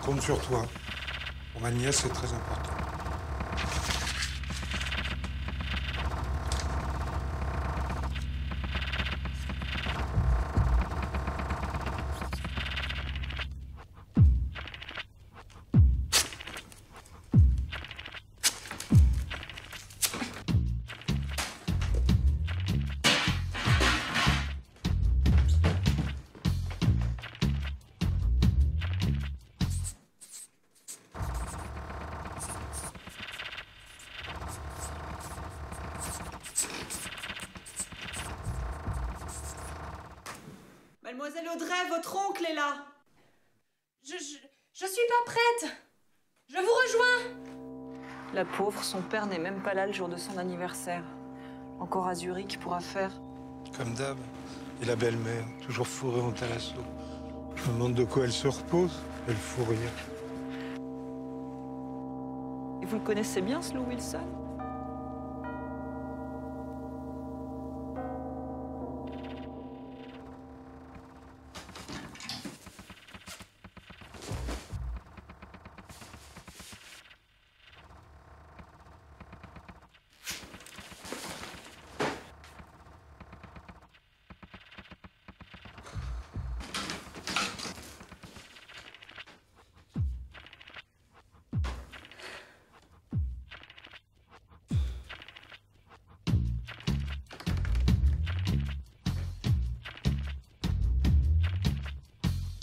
compte sur toi. Pour ma nièce, c'est très important. Mademoiselle Audrey, votre oncle est là. Je suis pas prête. Je vous rejoins. La pauvre, son père n'est même pas là le jour de son anniversaire. Encore à Zurich pour affaire. Comme d'hab. Et la belle-mère, toujours fourrée en talasso. Je me demande de quoi elle se repose. Elle fout rien. Et vous le connaissez bien, ce Lou Wilson?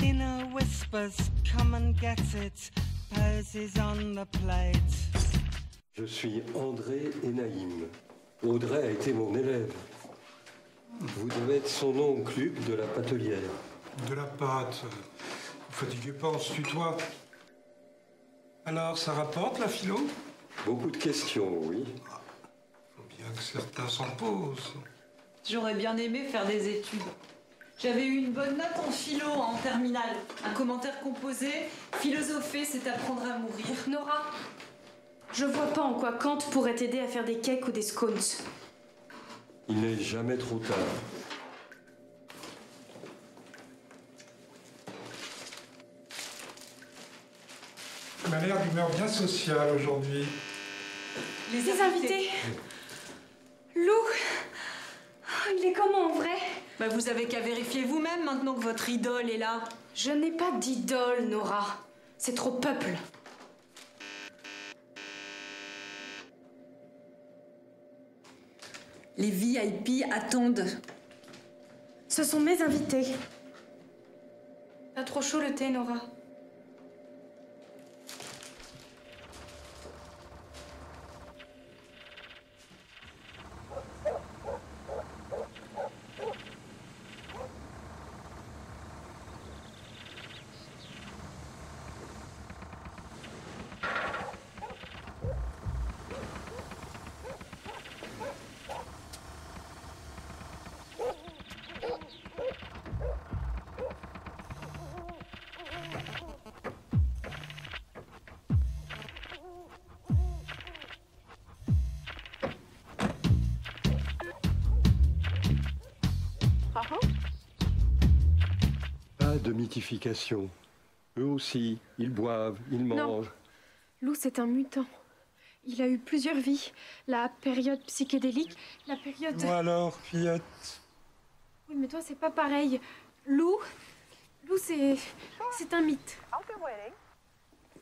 Inner whispers, come and get it, poses on the plate. Je suis André Enaïm. Audrey a été mon élève. Vous devez être son oncle Hugues de la Patelière. De la pâte. Vous fatiguez pas, on se tutoie. Alors, ça rapporte la philo? Beaucoup de questions, oui. Faut bien que certains s'en posent. J'aurais bien aimé faire des études. J'avais eu une bonne note en philo en terminale. Un commentaire composé, philosopher, c'est apprendre à mourir. Nora, je vois pas en quoi Kant pourrait t'aider à faire des cakes ou des scones. Il n'est jamais trop tard. Elle a l'air d'humeur bien sociale aujourd'hui. Les invités. Lou, oh, il est comment en vrai? Bah vous avez qu'à vérifier vous-même maintenant que votre idole est là. Je n'ai pas d'idole, Nora. C'est trop peuple. Les VIP attendent. Ce sont mes invités. Pas trop chaud le thé, Nora? Pas de mythification. Eux aussi, ils boivent, ils mangent. Lou, c'est un mutant. Il a eu plusieurs vies. La période psychédélique, la période... Bon alors, fillette. Oui, mais toi, c'est pas pareil. Lou, c'est un mythe.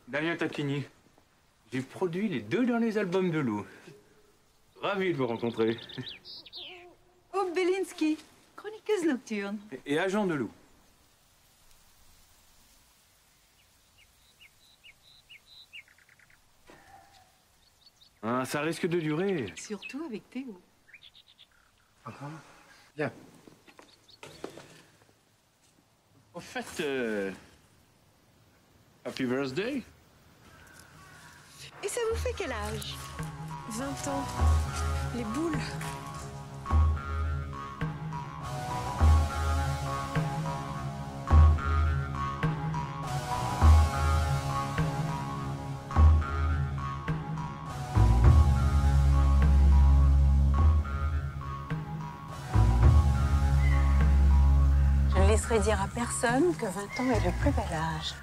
Damien Tatigny. J'ai produit les 2 derniers albums de Lou. Ravi de vous rencontrer. Bob Belinsky, chroniqueuse nocturne. Et agent de Lou. Ah, ça risque de durer. Surtout avec Théo. Bien. Au fait, happy birthday. Et ça vous fait quel âge? 20 ans. Les boules. Je ne laisserai dire à personne que 20 ans est le plus bel âge.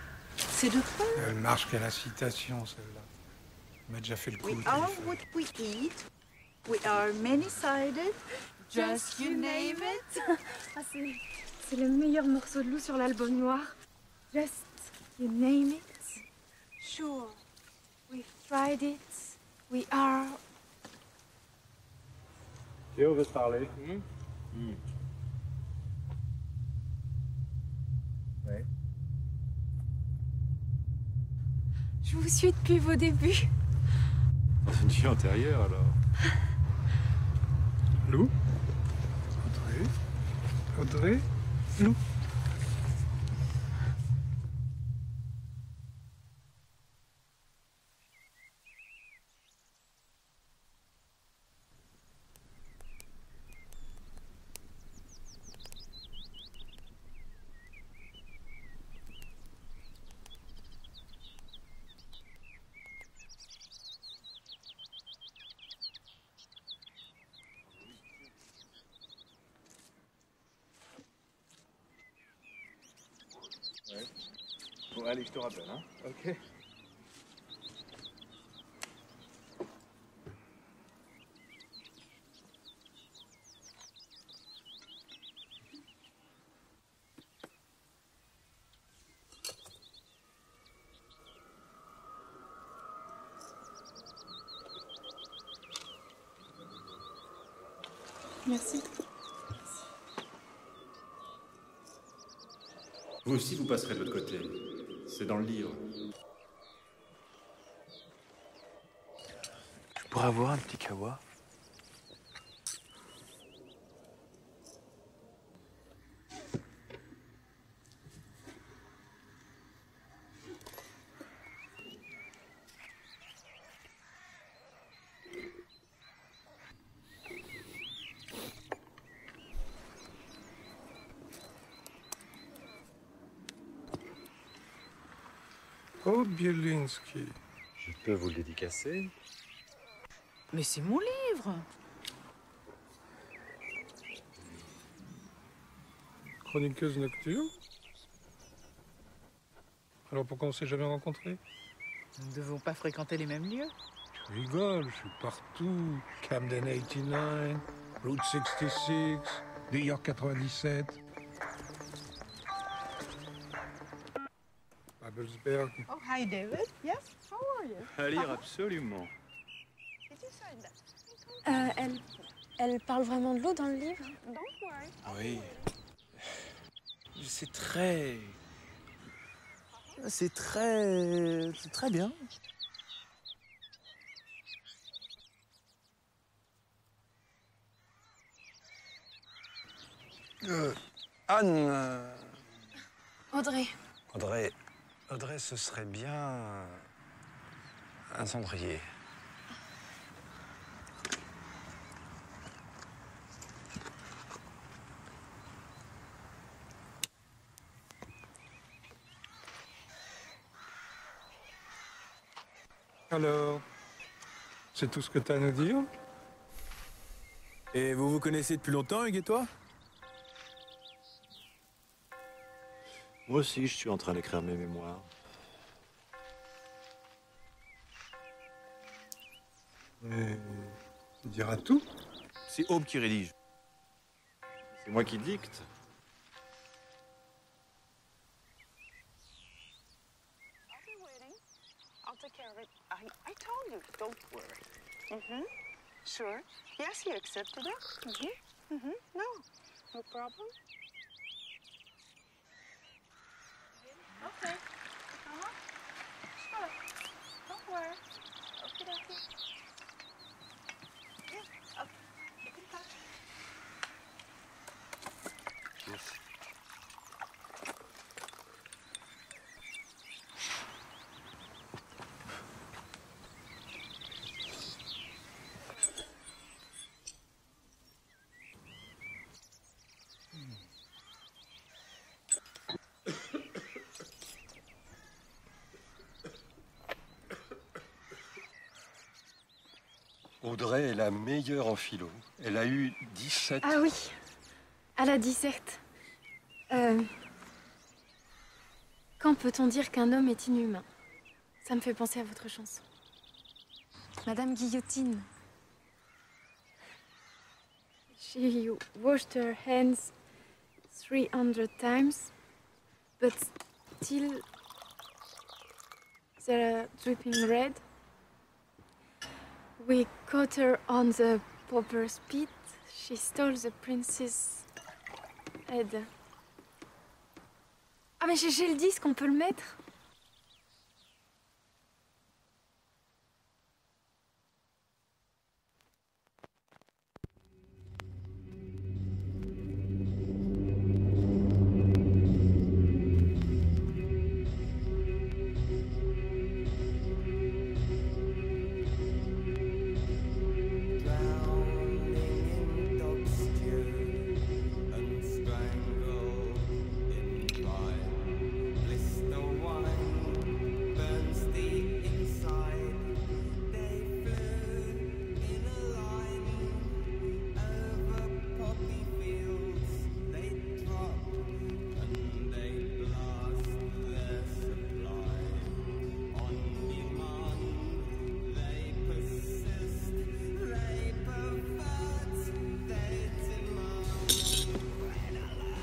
C'est de quoi? Elle marche qu'à la citation, celle-là. Elle m'a déjà fait le coup. We au are téléphone. what we eat. We are many-sided. Just you name it. Ah, c'est le meilleur morceau de loup sur l'album noir. Just you name it. Sure. We've tried it. We are. Théo veut te parler. Ouais. Je vous suis depuis vos débuts. Dans une vie antérieure, alors. Lou. Audrey. Lou. Bon, allez, je te rappelle, hein. Ok. Merci. Vous aussi, vous passerez de l'autre côté. C'est dans le livre. Je pourrais avoir un petit kawa? Oh, Bielinski. Je peux vous le dédicacer? Mais c'est mon livre. Chroniqueuse nocturne. Alors pourquoi on s'est jamais rencontrés? Nous ne devons pas fréquenter les mêmes lieux. Je rigole, je suis partout. Camden 89, Route 66, New York 97. Babelsberg. Oh, hi David. Yes, how are you? À lire, absolument. Did you sign that? Elle parle vraiment de l'eau dans le livre? Don't worry. Oui. C'est très... C'est très bien. Anne. Audrey. Audrey, ce serait bien un cendrier. Alors, c'est tout ce que t'as à nous dire? Et vous vous connaissez depuis longtemps, Hugues et toi? Moi aussi, je suis en train d'écrire mes mémoires. Mais tu diras tout? C'est Aube qui rédige. C'est moi qui dicte. I'll be waiting. I'll take care of it. I told you, don't worry. Sure. Yes, he accepted it. No problem. Okay. Sure. Don't worry. Okay, okay. Yeah. Okay. Keep in touch. Audrey est la meilleure en philo. Elle a eu 17. Ah oui, à la disserte. Quand peut-on dire qu'un homme est inhumain? Ça me fait penser à votre chanson. Madame Guillotine. She washed her hands 300 times, but still they're dripping red. We caught her on the pauper's pit. She stole the prince's head. Ah mais j'ai le disque, on peut le mettre?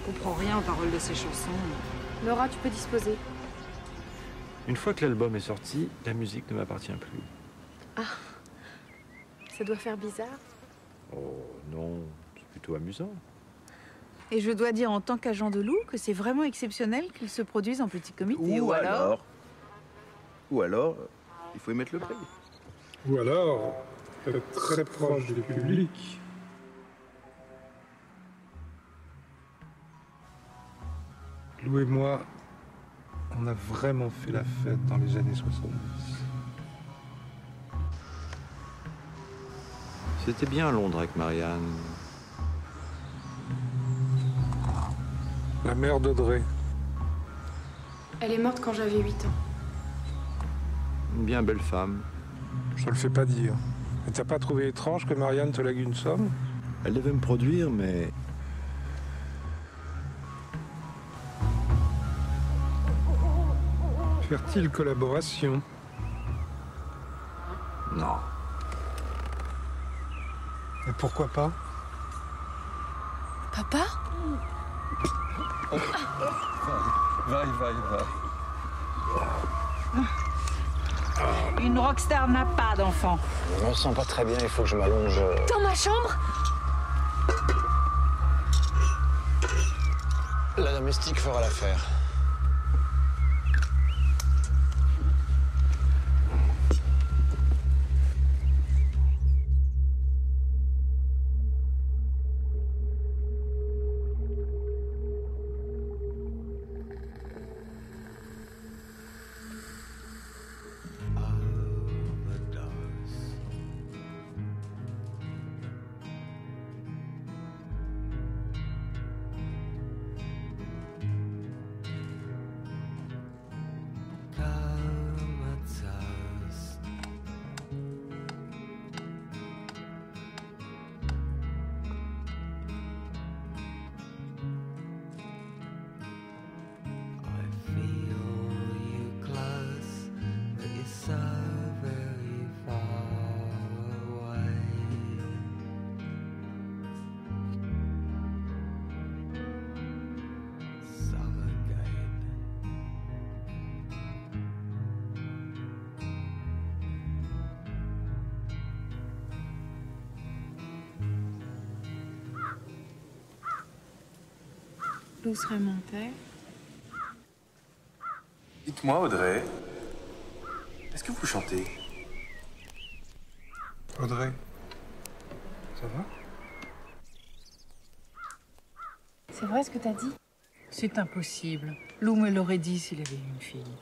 Je comprends rien aux paroles de ces chansons. Nora, tu peux disposer. Une fois que l'album est sorti, la musique ne m'appartient plus. Ah, ça doit faire bizarre. Oh non, c'est plutôt amusant. Et je dois dire en tant qu'agent de loup que c'est vraiment exceptionnel qu'il se produise en petit comité. Ou alors, il faut y mettre le prix. Ou alors, être très proche du public. Lou et moi, on a vraiment fait la fête dans les années 70. C'était bien à Londres avec Marianne. La mère d'Audrey. Elle est morte quand j'avais 8 ans. Une bien belle femme. Je te le fais pas dire. Et t'as pas trouvé étrange que Marianne te lègue une somme? Elle devait me produire, mais... Fertile collaboration. Non. Et pourquoi pas? Papa? Va. Une rockstar n'a pas d'enfant. Je me sens pas très bien, il faut que je m'allonge. Dans ma chambre? La domestique fera l'affaire. Lou serait mon père. Dites-moi, Audrey, est-ce que vous chantez? Audrey, ça va? C'est vrai ce que t'as dit? C'est impossible. Lou me l'aurait dit s'il avait eu une fille.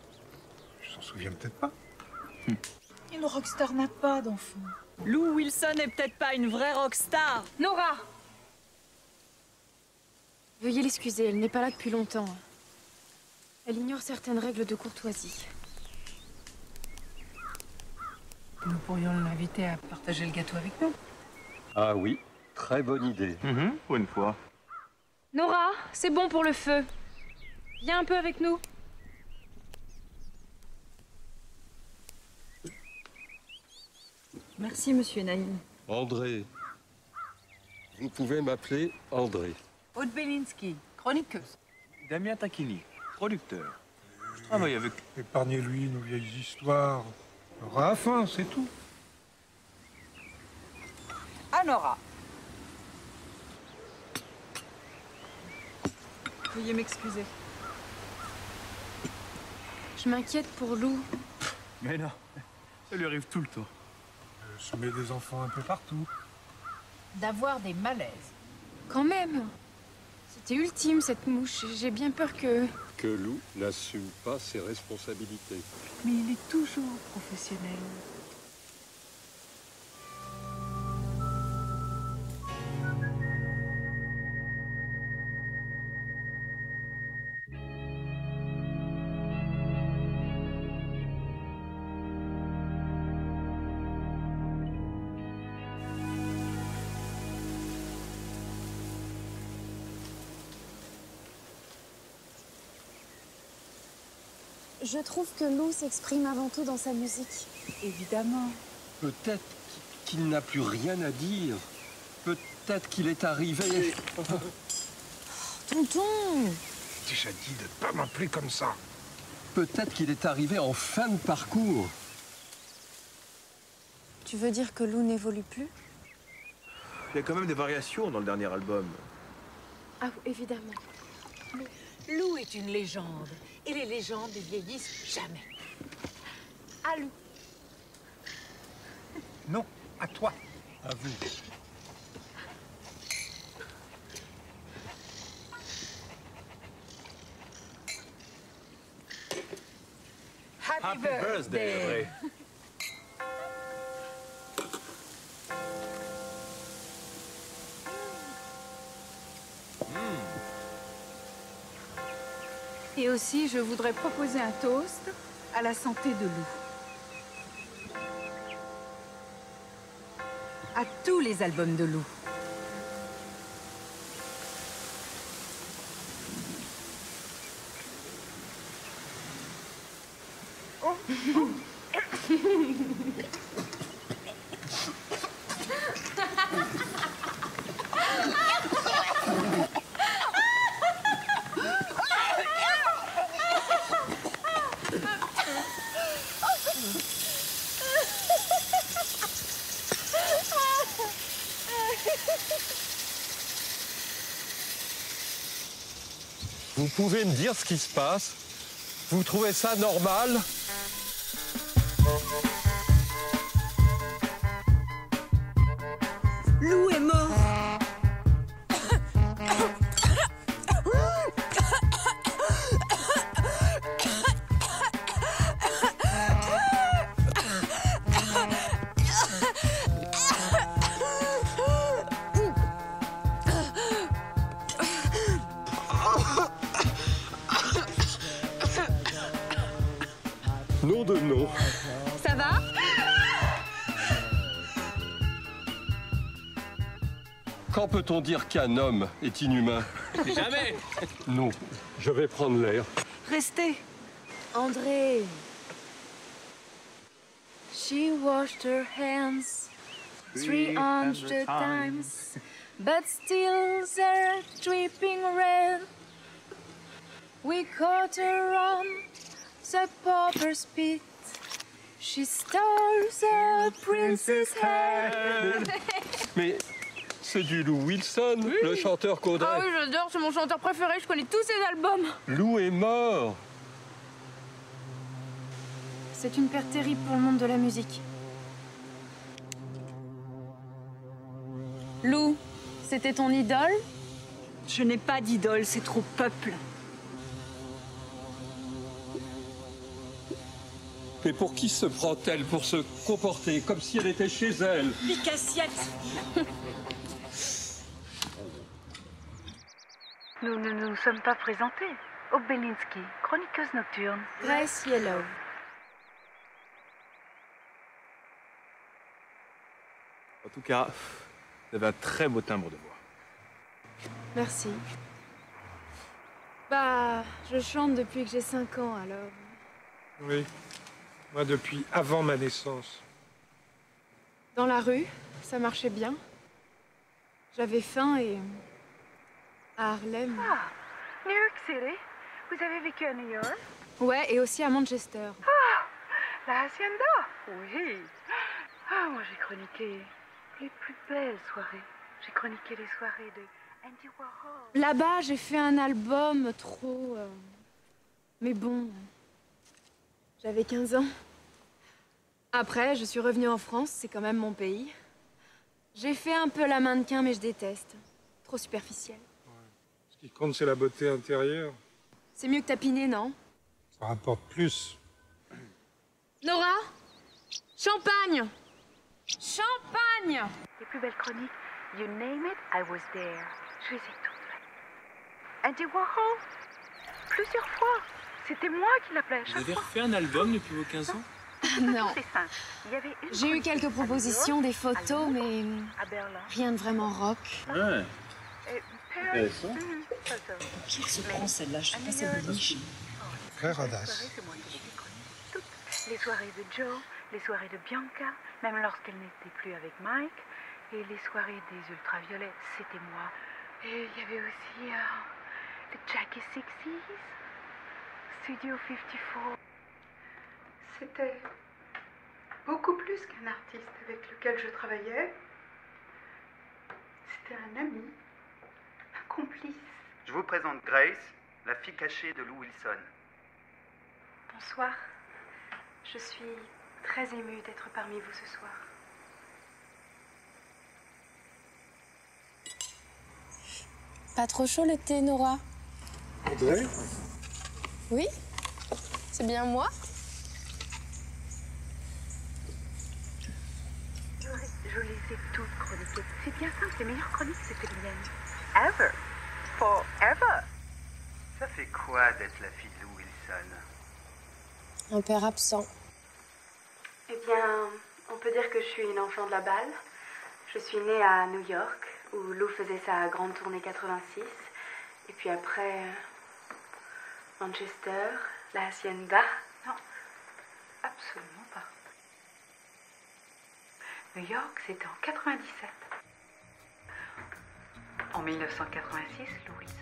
Je s'en souviens peut-être pas. Une rockstar n'a pas d'enfant. Lou Wilson est peut-être pas une vraie rockstar. Nora! Veuillez l'excuser, elle n'est pas là depuis longtemps. Elle ignore certaines règles de courtoisie. Nous pourrions l'inviter à partager le gâteau avec nous. Ah oui, très bonne idée. Pour une fois. Nora, c'est bon pour le feu. Viens un peu avec nous. Merci, monsieur Naïm. André. Vous pouvez m'appeler André. Aude Belinsky, chroniqueuse. Damien Tacchini, producteur. Je travaille avec... Épargnez-lui nos vieilles histoires. Il aura faim, c'est tout. Anora. Veuillez m'excuser. Je m'inquiète pour Lou. Mais non, ça lui arrive tout le temps. Je mets des enfants un peu partout. D'avoir des malaises. Quand même. C'était ultime, cette mouche. J'ai bien peur que... Que Lou n'assume pas ses responsabilités. Mais il est toujours professionnel. Je trouve que Lou s'exprime avant tout dans sa musique. Évidemment. Peut-être qu'il n'a plus rien à dire. Peut-être qu'il est arrivé... Tonton! Déjà dit de ne pas m'appeler comme ça. Peut-être qu'il est arrivé en fin de parcours. Tu veux dire que Lou n'évolue plus? Il y a quand même des variations dans le dernier album. Ah, évidemment. Lou est une légende. Et les légendes ne vieillissent jamais. À Lou. Non, à toi. À vous. Happy birthday. Ray. Et aussi, je voudrais proposer un toast à la santé de Lou. À tous les albums de Lou. Vous pouvez me dire ce qui se passe? Vous trouvez ça normal? Lou est mort. Nom de nom. Ça va? Quand peut-on dire qu'un homme est inhumain? Jamais. Non, je vais prendre l'air. Restez. André. She washed her hands 300 times, but still they're dripping red. We caught her on the pauper's pit. She stole the prince's head. Mais c'est du Lou Wilson, le chanteur qu'Audrey. Ah oui, j'adore, c'est mon chanteur préféré, je connais tous ses albums. Lou est mort. C'est une perte terrible pour le monde de la musique. Lou, c'était ton idole? Je n'ai pas d'idole, c'est trop peuple. Mais pour qui se prend-elle pour se comporter comme si elle était chez elle? Picassiette. Nous ne nous sommes pas présentés. Aude Belinsky, chroniqueuse nocturne. Grace Yellow. En tout cas, vous avez un très beau timbre de voix. Merci. Bah, je chante depuis que j'ai 5 ans, alors... Oui. Moi, depuis avant ma naissance. Dans la rue, ça marchait bien. J'avais faim et... à Harlem... Ah, New York City. Vous avez vécu à New York? Ouais, et aussi à Manchester. Ah, la Hacienda. Oui. Ah, moi j'ai chroniqué les plus belles soirées. J'ai chroniqué les soirées de Andy Warhol. Là-bas, j'ai fait un album trop... Mais bon... J'avais 15 ans. Après, je suis revenue en France, c'est quand même mon pays. J'ai fait un peu la mannequin, mais je déteste. Trop superficielle. Ce qui compte, c'est la beauté intérieure. C'est mieux que tapiner, non? Ça rapporte plus. Nora? Champagne! Champagne! Les plus belles chroniques, you name it, I was there. Je les ai toutes faites. Andy Warhol, plusieurs fois. C'était moi qui l'appelais. Vous avez refait un album depuis vos 15 ans? Non. C'est simple. Il y avait une J'ai eu quelques propositions, des photos, mais à Berlin. rien de vraiment rock. Ouais. Et Paris. Qui se prend celle-là? Je sais pas, c'est Beliche. Très radasse. C'est moi qui les connais toutes. Les soirées de Joe, les soirées de Bianca, même lorsqu'elle n'était plus avec Mike, et les soirées des ultraviolets, c'était moi. Et il y avait aussi le Jackie 60s, Studio 54. C'était beaucoup plus qu'un artiste avec lequel je travaillais. C'était un ami, un complice. Je vous présente Grace, la fille cachée de Lou Wilson. Bonsoir. Je suis très émue d'être parmi vous ce soir. Pas trop chaud l'été, Nora? Audrey? Oui? C'est bien moi? Je les ai toutes chroniquées. C'est bien simple, les meilleures chroniques, c'était les miennes. Ever. Forever. Ça fait quoi d'être la fille de Lou Wilson? Un père absent. Eh bien, on peut dire que je suis une enfant de la balle. Je suis née à New York, où Lou faisait sa grande tournée 86. Et puis après, Manchester, la Hacienda. Non, absolument pas. New York, c'était en 97. En 1986, Lou Wilson